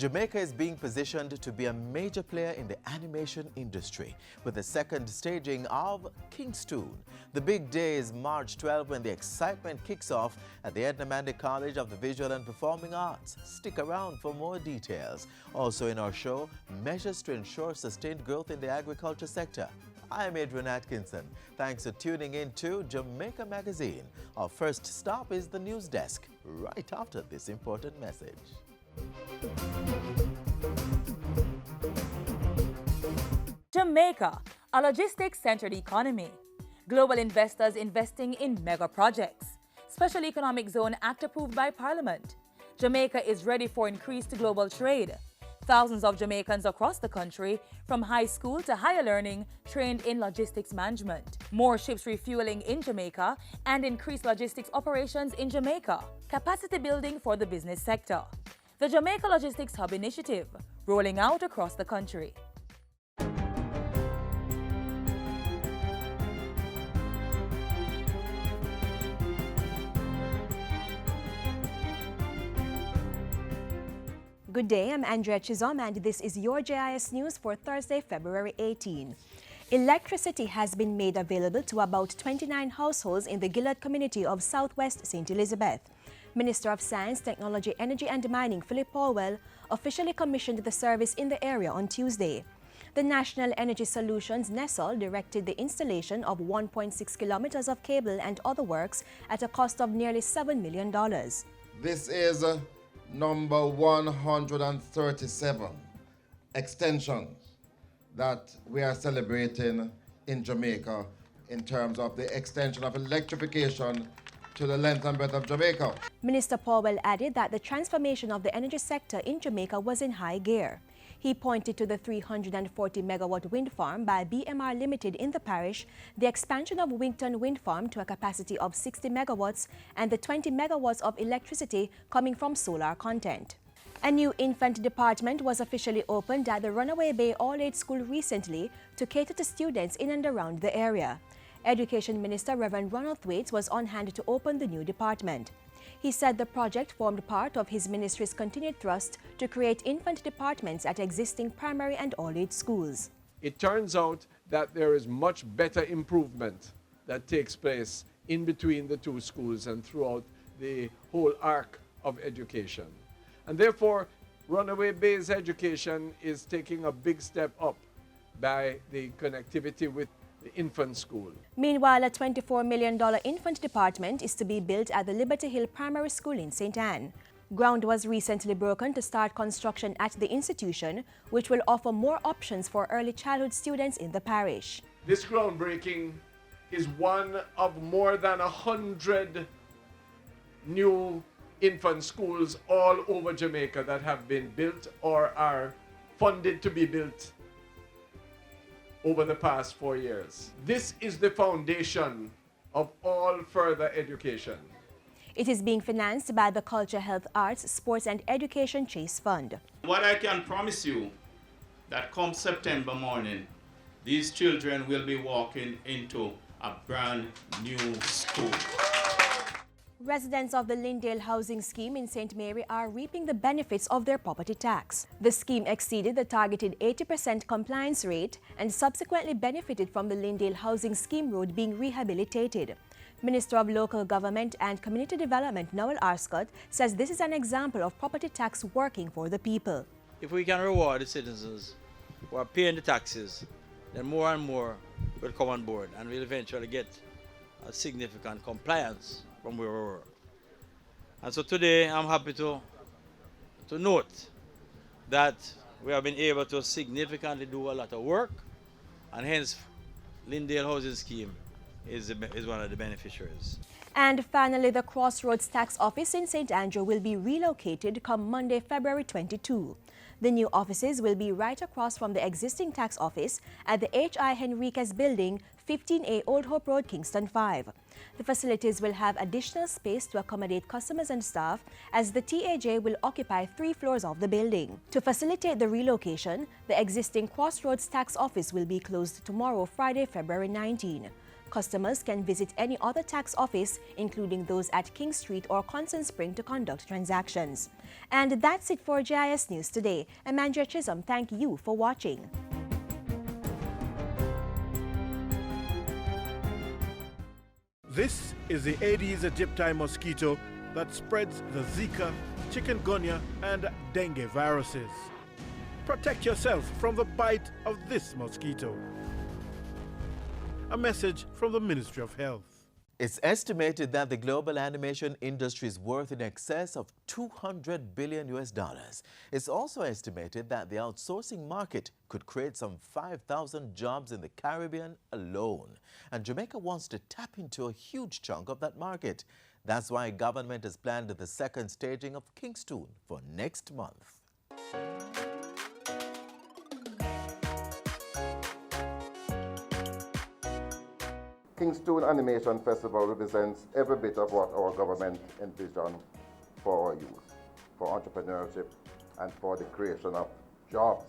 Jamaica is being positioned to be a major player in the animation industry with the second staging of Kingstoon. The big day is March 12 when the excitement kicks off at the Edna Mandy College of the Visual and Performing Arts. Stick around for more details. Also in our show, measures to ensure sustained growth in the agriculture sector. I'm Adrian Atkinson. Thanks for tuning in to Jamaica Magazine. Our first stop is the news desk, right after this important message. Jamaica, a logistics-centered economy. Global investors investing in mega projects. Special Economic Zone Act approved by Parliament. Jamaica is ready for increased global trade. Thousands of Jamaicans across the country, from high school to higher learning, trained in logistics management. More ships refueling in Jamaica and increased logistics operations in Jamaica. Capacity building for the business sector. The Jamaica Logistics Hub Initiative, rolling out across the country. Good day, I'm Andrea Chizom and this is your JIS News for Thursday, February 18. Electricity has been made available to about 29 households in the Gillard community of Southwest St. Elizabeth. Minister of Science, Technology, Energy and Mining Philip Powell officially commissioned the service in the area on Tuesday. The National Energy Solutions NESOL directed the installation of 1.6 kilometers of cable and other works at a cost of nearly $7 million. This is number 137 extension that we are celebrating in Jamaica in terms of the extension of electrification to the length and breadth of Jamaica. Minister Powell added that the transformation of the energy sector in Jamaica was in high gear. He pointed to the 340-megawatt wind farm by BMR Limited in the parish, the expansion of Wington Wind Farm to a capacity of 60 megawatts, and the 20 megawatts of electricity coming from solar content. A new infant department was officially opened at the Runaway Bay All-Age School recently to cater to students in and around the area. Education Minister Reverend Ronald Thwaites was on hand to open the new department. He said the project formed part of his ministry's continued thrust to create infant departments at existing primary and all-age schools. It turns out that there is much better improvement that takes place in between the two schools and throughout the whole arc of education. And therefore, Runaway Bay's education is taking a big step up by the connectivity with the infant school. Meanwhile, a $24 million infant department is to be built at the Liberty Hill Primary School in St. Anne. Ground was recently broken to start construction at the institution, which will offer more options for early childhood students in the parish. This groundbreaking is one of more than 100 new infant schools all over Jamaica that have been built or are funded to be built over the past 4 years. This is the foundation of all further education. It is being financed by the Culture, Health, Arts, Sports and Education Chase Fund. What I can promise you, that come September morning, these children will be walking into a brand new school. Residents of the Lyndale Housing Scheme in St. Mary are reaping the benefits of their property tax. The scheme exceeded the targeted 80% compliance rate and subsequently benefited from the Lyndale Housing Scheme Road being rehabilitated. Minister of Local Government and Community Development Noel Arscott says this is an example of property tax working for the people. If we can reward the citizens who are paying the taxes, then more and more will come on board and we'll eventually get a significant compliance from where we were. And so today I'm happy to note that we have been able to significantly do a lot of work, and hence Lyndale Housing Scheme is one of the beneficiaries. And finally, the Crossroads Tax Office in St. Andrew will be relocated come Monday, February 22. The new offices will be right across from the existing tax office at the H.I. Henriquez Building, 15A Old Hope Road, Kingston 5. The facilities will have additional space to accommodate customers and staff, as the TAJ will occupy 3 floors of the building. To facilitate the relocation, the existing Crossroads Tax Office will be closed tomorrow, Friday, February 19. Customers can visit any other tax office, including those at King Street or Constant Spring, to conduct transactions. And that's it for GIS News today. I'm Andrea Chisholm. Thank you for watching. This is the Aedes aegypti mosquito that spreads the Zika, chikungunya, and dengue viruses. Protect yourself from the bite of this mosquito. A message from the Ministry of Health. It's estimated that the global animation industry is worth in excess of $200 billion. It's also estimated that the outsourcing market could create some 5,000 jobs in the Caribbean alone. And Jamaica wants to tap into a huge chunk of that market. That's why government has planned the second staging of Kingston for next month. Kingston Animation Festival represents every bit of what our government envisioned for our youth, for entrepreneurship, and for the creation of jobs.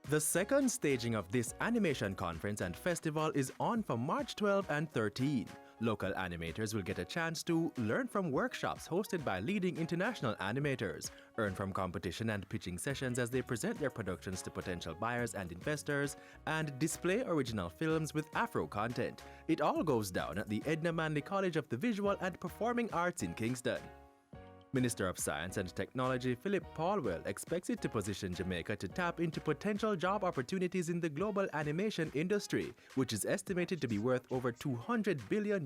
The second staging of this animation conference and festival is on for March 12 and 13. Local animators will get a chance to learn from workshops hosted by leading international animators, earn from competition and pitching sessions as they present their productions to potential buyers and investors, and display original films with Afro content. It all goes down at the Edna Manley College of the Visual and Performing Arts in Kingston. Minister of Science and Technology Philip Paulwell expects it to position Jamaica to tap into potential job opportunities in the global animation industry, which is estimated to be worth over $200 billion.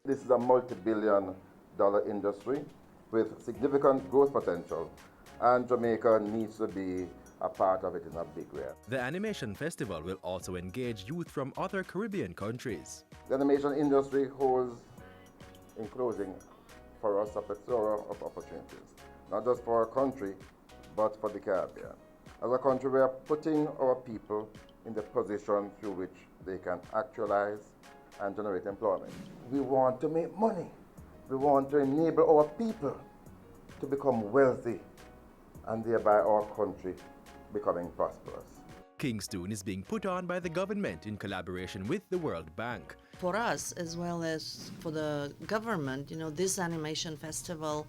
This is a multi-billion-dollar industry with significant growth potential, and Jamaica needs to be a part of it in a big way. The Animation Festival will also engage youth from other Caribbean countries. The animation industry holds, in closing, for us a plethora of opportunities, not just for our country, but for the Caribbean. As a country, we are putting our people in the position through which they can actualize and generate employment. We want to make money. We want to enable our people to become wealthy, and thereby our country becoming prosperous. Kingston is being put on by the government in collaboration with the World Bank. For us, as well as for the government, this animation festival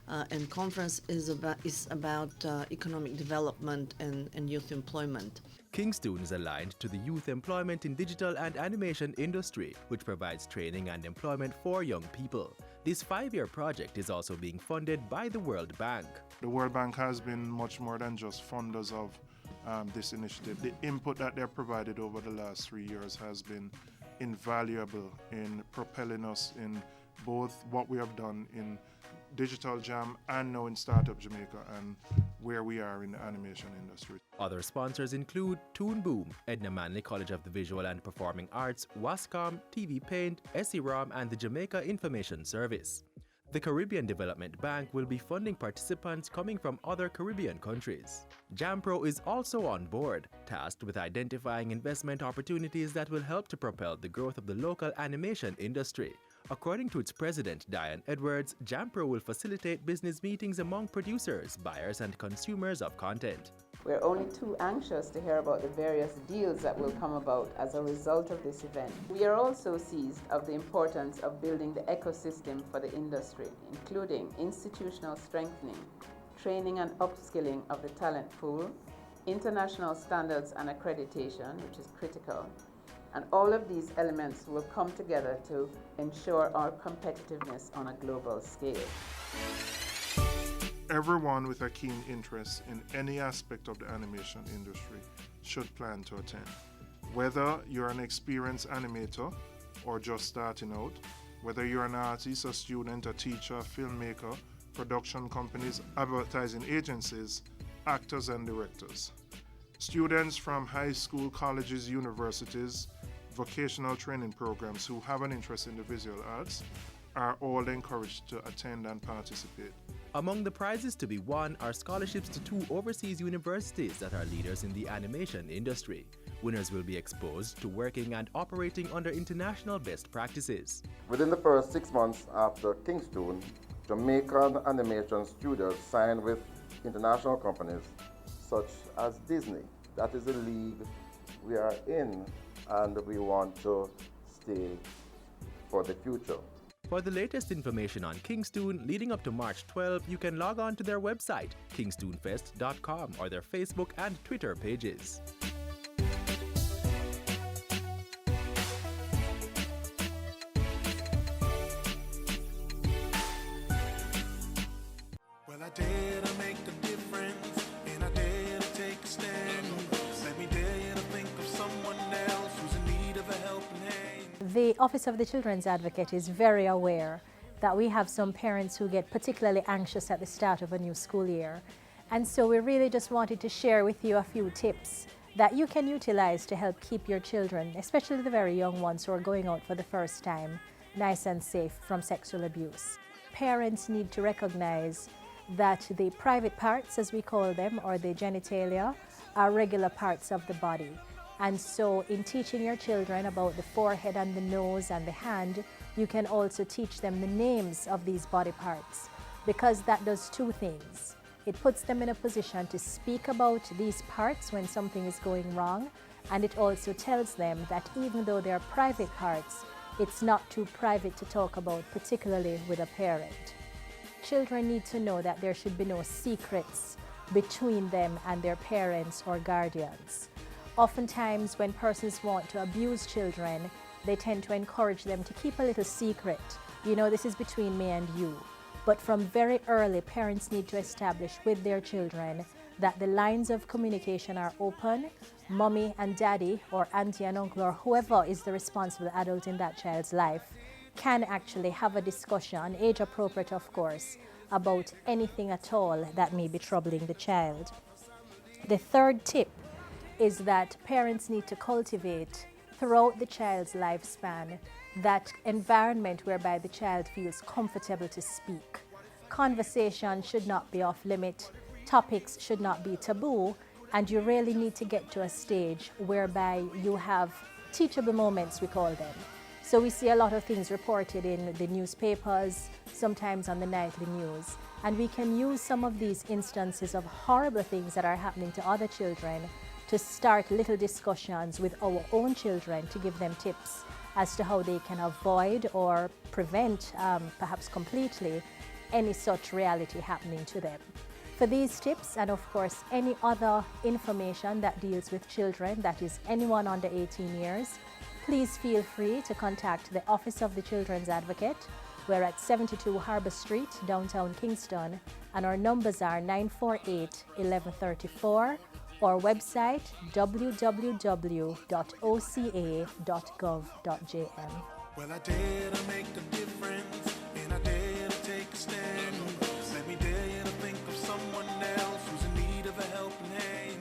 and conference is about economic development and youth employment. Kingston is aligned to the youth employment in digital and animation industry, which provides training and employment for young people. This 5-year project is also being funded by the World Bank. The World Bank has been much more than just funders of this initiative. The input that they've provided over the last 3 years has been invaluable in propelling us in both what we have done in Digital Jam and now in Startup Jamaica and where we are in the animation industry. Other sponsors include Toon Boom, Edna Manley College of the Visual and Performing Arts, Wascom, TV Paint, SEROM, and the Jamaica Information Service. The Caribbean Development Bank will be funding participants coming from other Caribbean countries. JAMPRO is also on board, tasked with identifying investment opportunities that will help to propel the growth of the local animation industry. According to its president, Diane Edwards, JAMPRO will facilitate business meetings among producers, buyers, and consumers of content. We're only too anxious to hear about the various deals that will come about as a result of this event. We are also seized of the importance of building the ecosystem for the industry, including institutional strengthening, training and upskilling of the talent pool, international standards and accreditation, which is critical. And all of these elements will come together to ensure our competitiveness on a global scale. Everyone with a keen interest in any aspect of the animation industry should plan to attend. Whether you're an experienced animator or just starting out, whether you're an artist, a student, a teacher, filmmaker, production companies, advertising agencies, actors and directors. Students from high school, colleges, universities, vocational training programs who have an interest in the visual arts are all encouraged to attend and participate. Among the prizes to be won are scholarships to 2 overseas universities that are leaders in the animation industry. Winners will be exposed to working and operating under international best practices. Within the first 6 months after Kingston, Jamaican animation studios signed with international companies such as Disney. That is the league we are in, and we want to for the future. For the latest information on Kingstown leading up to March 12, you can log on to their website, kingstownfest.com, or their Facebook and Twitter pages. Well, I dare to make a difference, and I dare to take a stand. Let me dare to think of someone else who's in need of a helping hand. The Office of the Children's Advocate is very aware that we have some parents who get particularly anxious at the start of a new school year. And so we really just wanted to share with you a few tips that you can utilize to help keep your children, especially the very young ones who are going out for the first time, nice and safe from sexual abuse. Parents need to recognize that the private parts, as we call them, or the genitalia, are regular parts of the body. And so in teaching your children about the forehead and the nose and the hand, you can also teach them the names of these body parts, because that does two things. It puts them in a position to speak about these parts when something is going wrong, and it also tells them that even though they're private parts, it's not too private to talk about, particularly with a parent. Children need to know that there should be no secrets between them and their parents or guardians. Oftentimes, when persons want to abuse children, they tend to encourage them to keep a little secret. You know, this is between me and you. But from very early, parents need to establish with their children that the lines of communication are open. Mommy and daddy, or auntie and uncle, or whoever is the responsible adult in that child's life, can actually have a discussion, age appropriate of course, about anything at all that may be troubling the child. The third tip is that parents need to cultivate throughout the child's lifespan that environment whereby the child feels comfortable to speak. Conversation should not be off limit, topics should not be taboo, and you really need to get to a stage whereby you have teachable moments, we call them. So we see a lot of things reported in the newspapers, sometimes on the nightly news, and we can use some of these instances of horrible things that are happening to other children to start little discussions with our own children to give them tips as to how they can avoid or prevent, perhaps completely, any such reality happening to them. For these tips, and of course any other information that deals with children, that is anyone under 18 years, please feel free to contact the Office of the Children's Advocate. We're at 72 Harbour Street, downtown Kingston, and our numbers are 948-1134, or website www.oca.gov.jm. Well, I dare to make a difference, and I dare to take a stand. Let me dare to think of someone else who's in need of a helping hand.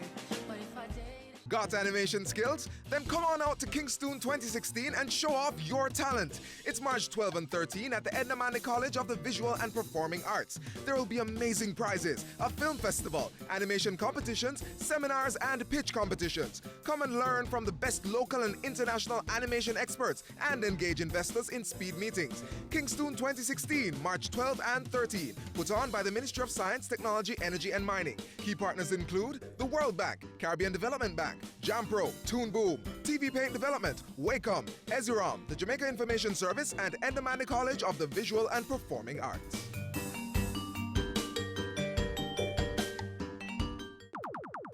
Got animation skills? Then come on out to Kingstown 2016 and show off your talent. It's March 12 and 13 at the Edna Manley College of the Visual and Performing Arts. There will be amazing prizes, a film festival, animation competitions, seminars, and pitch competitions. Come and learn from the best local and international animation experts and engage investors in speed meetings. Kingstown 2016, March 12 and 13. Put on by the Ministry of Science, Technology, Energy and Mining. Key partners include the World Bank, Caribbean Development Bank, Jampro, Toon Boom, TV Paint Development, Wacom, Eziram, the Jamaica Information Service, and Edna Manley College of the Visual and Performing Arts.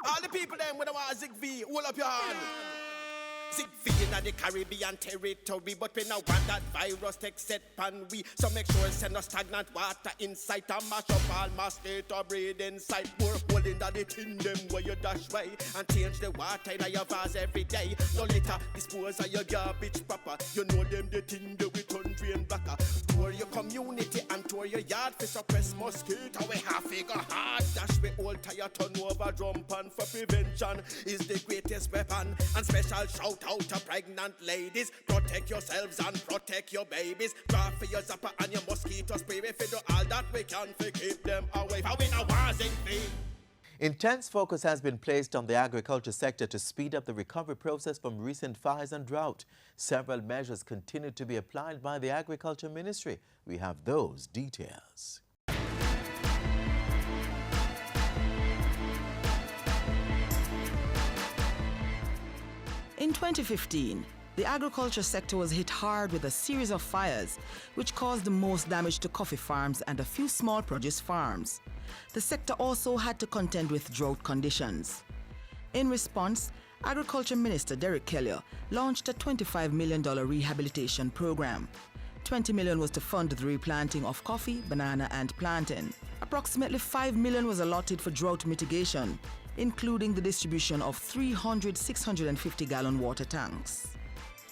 All the people them with a Zig V, hold up your hand. Zig V in the Caribbean territory, but we now want that virus take set pan we. So make sure send no stagnant water inside and mash up all mosquito breed inside. Pour hole in the tin them where you dash way and change the water in your vase every day. No litter, dispose of your garbage proper. You know them the tin that we turn drain blacker. Tour your community and tour your yard for suppress mosquito. We have figure hard dash we all tire turn over drum pan for prevention is the greatest weapon. And special shout out to pregnant ladies, protect yourselves and protect your babies. Draw for your zapper and your mosquito spray. If you do all that we can to keep them away. For we know wars in vain. Intense focus has been placed on the agriculture sector to speed up the recovery process from recent fires and drought. Several measures continue to be applied by the Agriculture Ministry. We have those details. In 2015, The agriculture sector was hit hard with a series of fires, which caused the most damage to coffee farms and a few small produce farms. The sector also had to contend with drought conditions. In response, Agriculture Minister Derek Kelly launched a $25 million rehabilitation program. $20 million was to fund the replanting of coffee, banana and plantain. Approximately $5 million was allotted for drought mitigation, including the distribution of 300 650-gallon water tanks.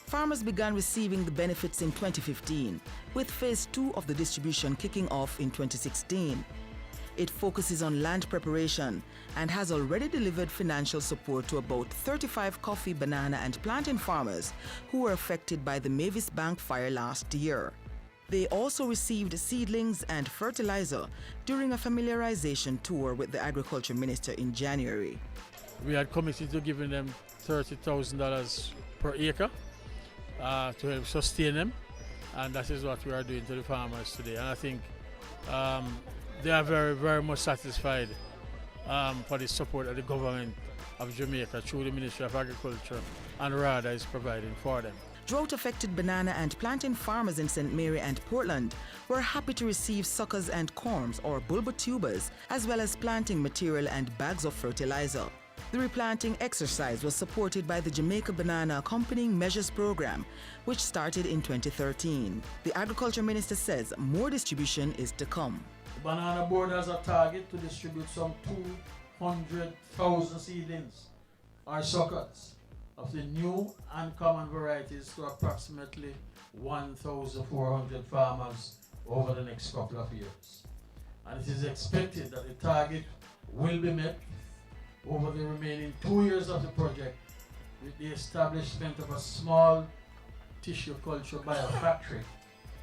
Farmers began receiving the benefits in 2015, with Phase 2 of the distribution kicking off in 2016. It focuses on land preparation and has already delivered financial support to about 35 coffee, banana and plantain farmers who were affected by the Mavis Bank fire last year. They also received seedlings and fertilizer during a familiarization tour with the Agriculture Minister in January. We had committed to giving them $30,000 per acre to help sustain them, and that is what we are doing to the farmers today. And I think they are very, very much satisfied for the support of the government of Jamaica through the Ministry of Agriculture and RADA is providing for them. Drought-affected banana and plantain farmers in St. Mary and Portland were happy to receive suckers and corms or bulba tubers, as well as planting material and bags of fertilizer. The replanting exercise was supported by the Jamaica Banana Accompanying Measures Program, which started in 2013. The Agriculture Minister says more distribution is to come. The Banana Board has a target to distribute some 200,000 seedlings or suckers of the new and common varieties to approximately 1,400 farmers over the next couple of years. And it is expected that the target will be met over the remaining 2 years of the project with the establishment of a small tissue culture biofactory,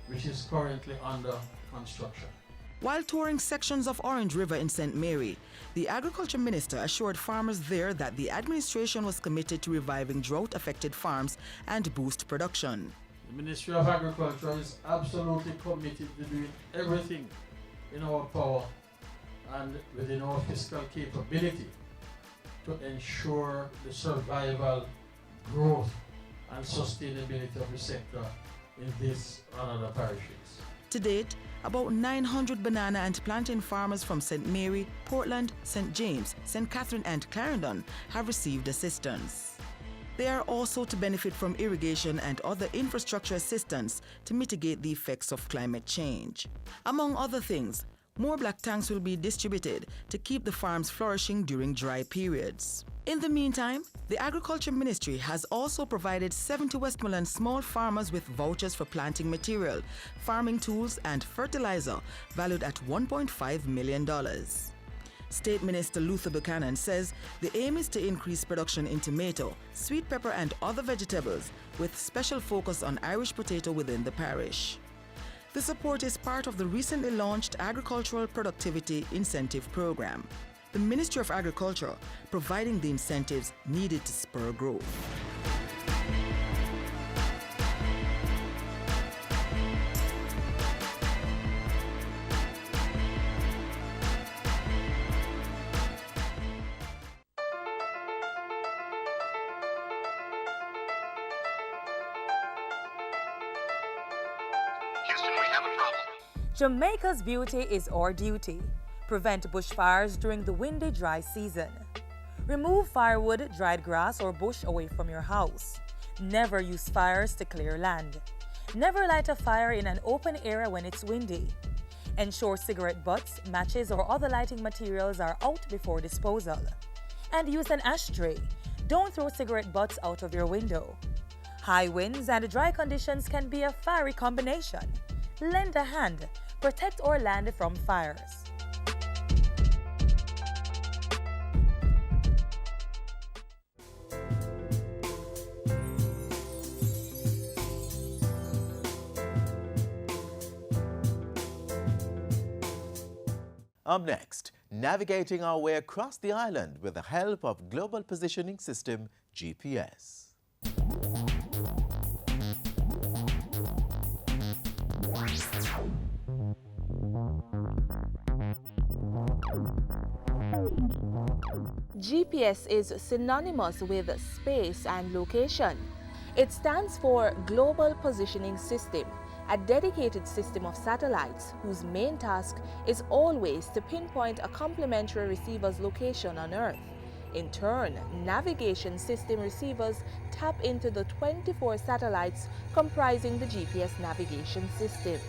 which is currently under construction. While touring sections of Orange River in St. Mary, the Agriculture Minister assured farmers there that the administration was committed to reviving drought-affected farms and boost production. The Ministry of Agriculture is absolutely committed to doing everything in our power and within our fiscal capability to ensure the survival, growth and sustainability of the sector in this and other parishes. To date, about 900 banana and plantain farmers from St. Mary, Portland, St. James, St. Catherine and Clarendon have received assistance. They are also to benefit from irrigation and other infrastructure assistance to mitigate the effects of climate change. Among other things, more black tanks will be distributed to keep the farms flourishing during dry periods. In the meantime, the Agriculture Ministry has also provided 70 Westmoreland small farmers with vouchers for planting material, farming tools and fertilizer valued at $1.5 million. State Minister Luther Buchanan says the aim is to increase production in tomato, sweet pepper and other vegetables with special focus on Irish potato within the parish. The support is part of the recently launched Agricultural Productivity Incentive Program. The Ministry of Agriculture providing the incentives needed to spur growth. Jamaica's beauty is our duty. Prevent bushfires during the windy, dry season. Remove firewood, dried grass, or bush away from your house. Never use fires to clear land. Never light a fire in an open area when it's windy. Ensure cigarette butts, matches, or other lighting materials are out before disposal. And use an ashtray. Don't throw cigarette butts out of your window. High winds and dry conditions can be a fiery combination. Lend a hand. Protect our land from fires. Up next, navigating our way across the island with the help of Global Positioning System GPS. GPS is synonymous with space and location. It stands for Global Positioning System, a dedicated system of satellites whose main task is always to pinpoint a complementary receiver's location on Earth. In turn, navigation system receivers tap into the 24 satellites comprising the GPS navigation system.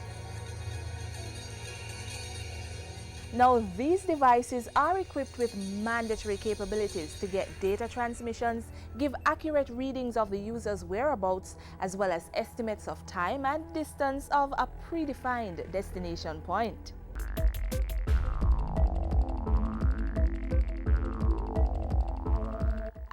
Now, these devices are equipped with mandatory capabilities to get data transmissions, give accurate readings of the user's whereabouts, as well as estimates of time and distance of a predefined destination point.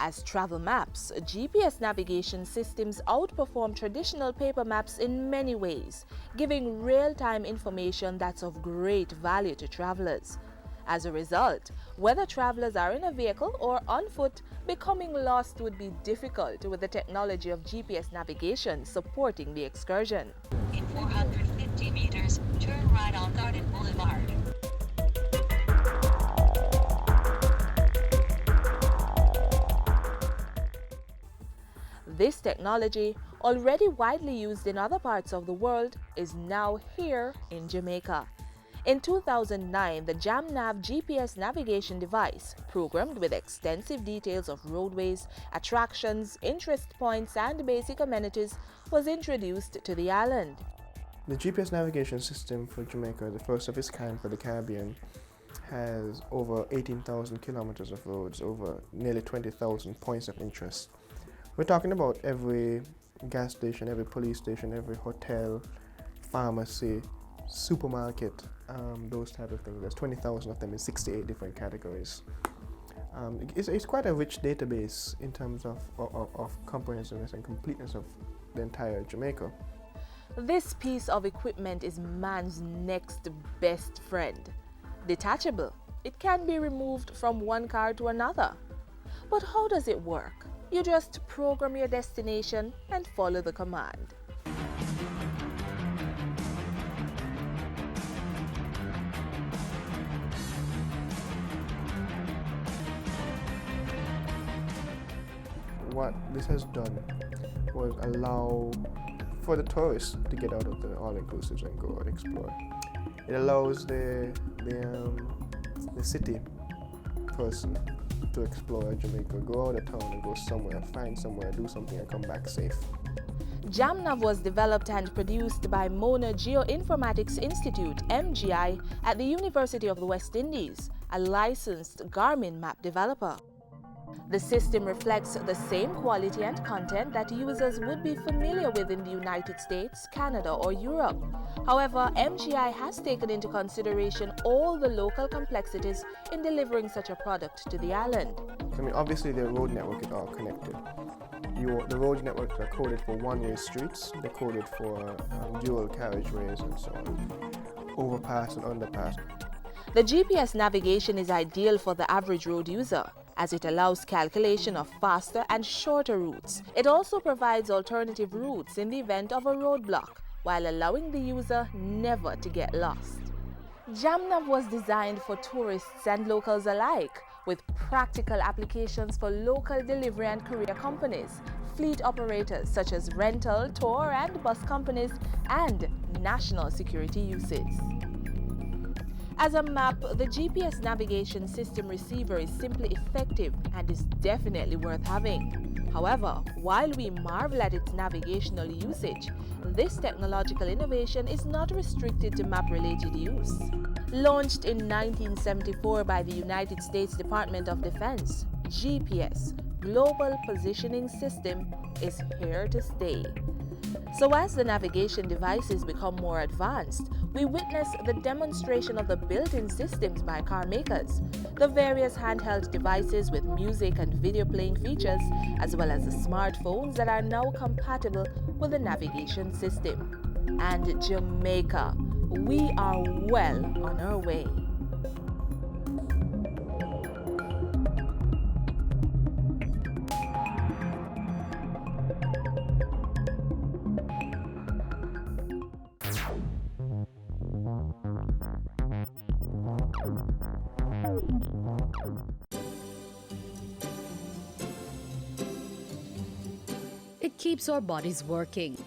As travel maps, GPS navigation systems outperform traditional paper maps in many ways, giving real-time information that's of great value to travelers. As a result, whether travelers are in a vehicle or on foot, becoming lost would be difficult with the technology of GPS navigation supporting the excursion. In 450 meters, turn right on Garden Boulevard. This technology, already widely used in other parts of the world, is now here in Jamaica. In 2009, the JamNav GPS navigation device, programmed with extensive details of roadways, attractions, interest points, and basic amenities, was introduced to the island. The GPS navigation system for Jamaica, the first of its kind for the Caribbean, has over 18,000 kilometers of roads, over nearly 20,000 points of interest. We're talking about every gas station, every police station, every hotel, pharmacy, supermarket, those type of things. There's 20,000 of them in 68 different categories. It's quite a rich database in terms of comprehensiveness and completeness of the entire Jamaica. This piece of equipment is man's next best friend. Detachable, it can be removed from one car to another. But how does it work? You just program your destination and follow the command. What this has done was allow for the tourists to get out of the all-inclusives and go and explore. It allows the city person to explore Jamaica, go out of town and go somewhere, find somewhere, do something and come back safe. JamNav was developed and produced by Mona Geoinformatics Institute, MGI, at the University of the West Indies, a licensed Garmin map developer. The system reflects the same quality and content that users would be familiar with in the United States, Canada, or Europe. However, MGI has taken into consideration all the local complexities in delivering such a product to the island. I mean, obviously the road network is all connected. The road networks are coded for one-way streets, they're coded for dual carriageways and so on, overpass and underpass. The GPS navigation is ideal for the average road user, as it allows calculation of faster and shorter routes. It also provides alternative routes in the event of a roadblock, while allowing the user never to get lost. JamNav was designed for tourists and locals alike, with practical applications for local delivery and courier companies, fleet operators such as rental, tour, and bus companies, and national security uses. As a map, the GPS navigation system receiver is simply effective and is definitely worth having. However, while we marvel at its navigational usage, this technological innovation is not restricted to map-related use. Launched in 1974 by the United States Department of Defense, GPS, Global Positioning System, is here to stay. So as the navigation devices become more advanced, we witness the demonstration of the built-in systems by car makers, the various handheld devices with music and video playing features, as well as the smartphones that are now compatible with the navigation system. And Jamaica, we are well on our way. It keeps our bodies working.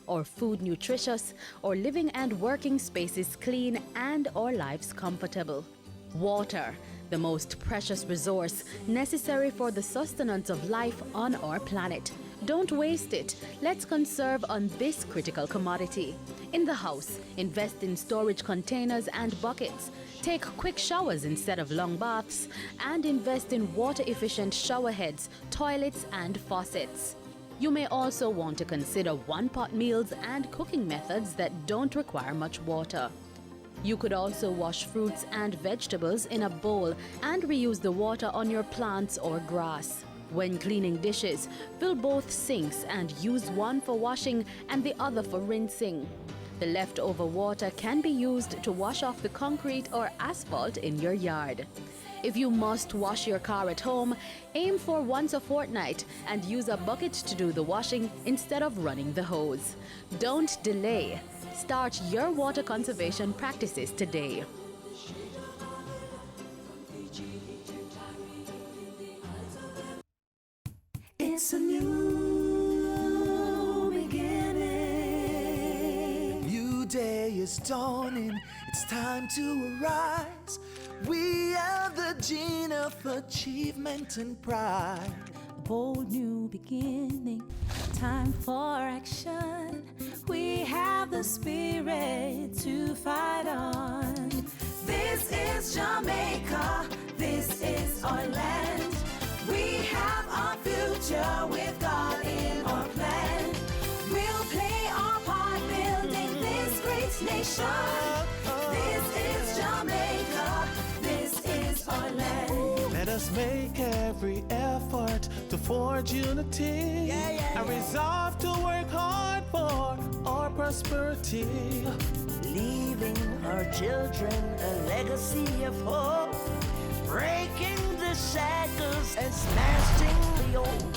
Our food nutritious, our living and working spaces clean, and our lives comfortable. Water, the most precious resource necessary for the sustenance of life on our planet. Don't waste it. Let's conserve on this critical commodity. In the house, invest in storage containers and buckets. Take quick showers instead of long baths, and invest in water-efficient shower heads, toilets, and faucets. You may also want to consider one-pot meals and cooking methods that don't require much water. You could also wash fruits and vegetables in a bowl and reuse the water on your plants or grass. When cleaning dishes, fill both sinks and use one for washing and the other for rinsing. The leftover water can be used to wash off the concrete or asphalt in your yard. If you must wash your car at home, aim for once a fortnight and use a bucket to do the washing instead of running the hose. Don't delay. Start your water conservation practices today. It's a new beginning. New day is dawning. It's time to arise. We are the gene of achievement and pride. Bold new beginning, time for action. We have the spirit to fight on. This is Jamaica, this is our land. We have our future with God in our plan. We'll play our part building this great nation. This is Jamaica, this is our land. Let us make every effort to forge unity and resolve to work hard for our prosperity. Leaving our children a legacy of hope, breaking the shackles and smashing the yoke.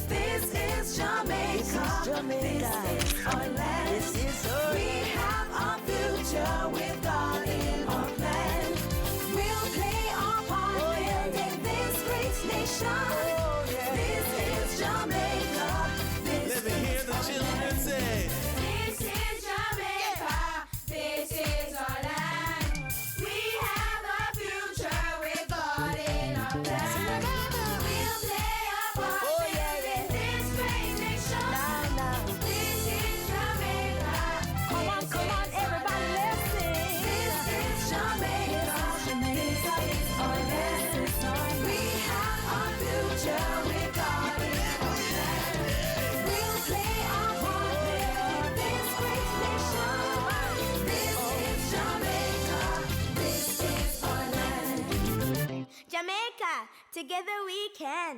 This is Jamaica, this is our land. This is our We have our future with God in our plan. We'll play our part building this great nation. This is Jamaica, this Let me hear is the our children land. say. This is Jamaica, this is our land. We have our future with God in our plan. We'll play our part building this great nation. This is Jamaica. Come on, everybody, let's sing. This is Jamaica, this is our land. We have our future with God in our plan. We'll play our part building this great nation. This is Jamaica, this is our land. Jamaica, together we can.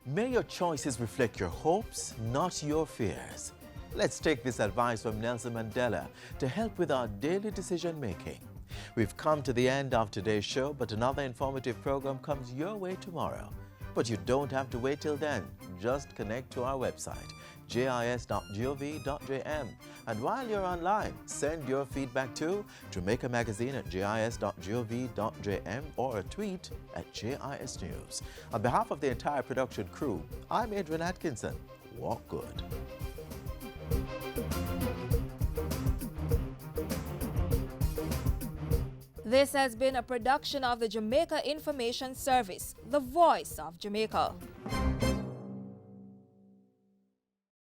May your choices reflect your hopes, not your fears. Let's take this advice from Nelson Mandela to help with our daily decision making. We've come to the end of today's show, but another informative program comes your way tomorrow. But you don't have to wait till then. Just connect to our website, jis.gov.jm. And while you're online, send your feedback to Jamaica Magazine at jis.gov.jm or a tweet at JIS News. On behalf of the entire production crew, I'm Adrian Atkinson. Walk good. This has been a production of the Jamaica Information Service, the voice of Jamaica.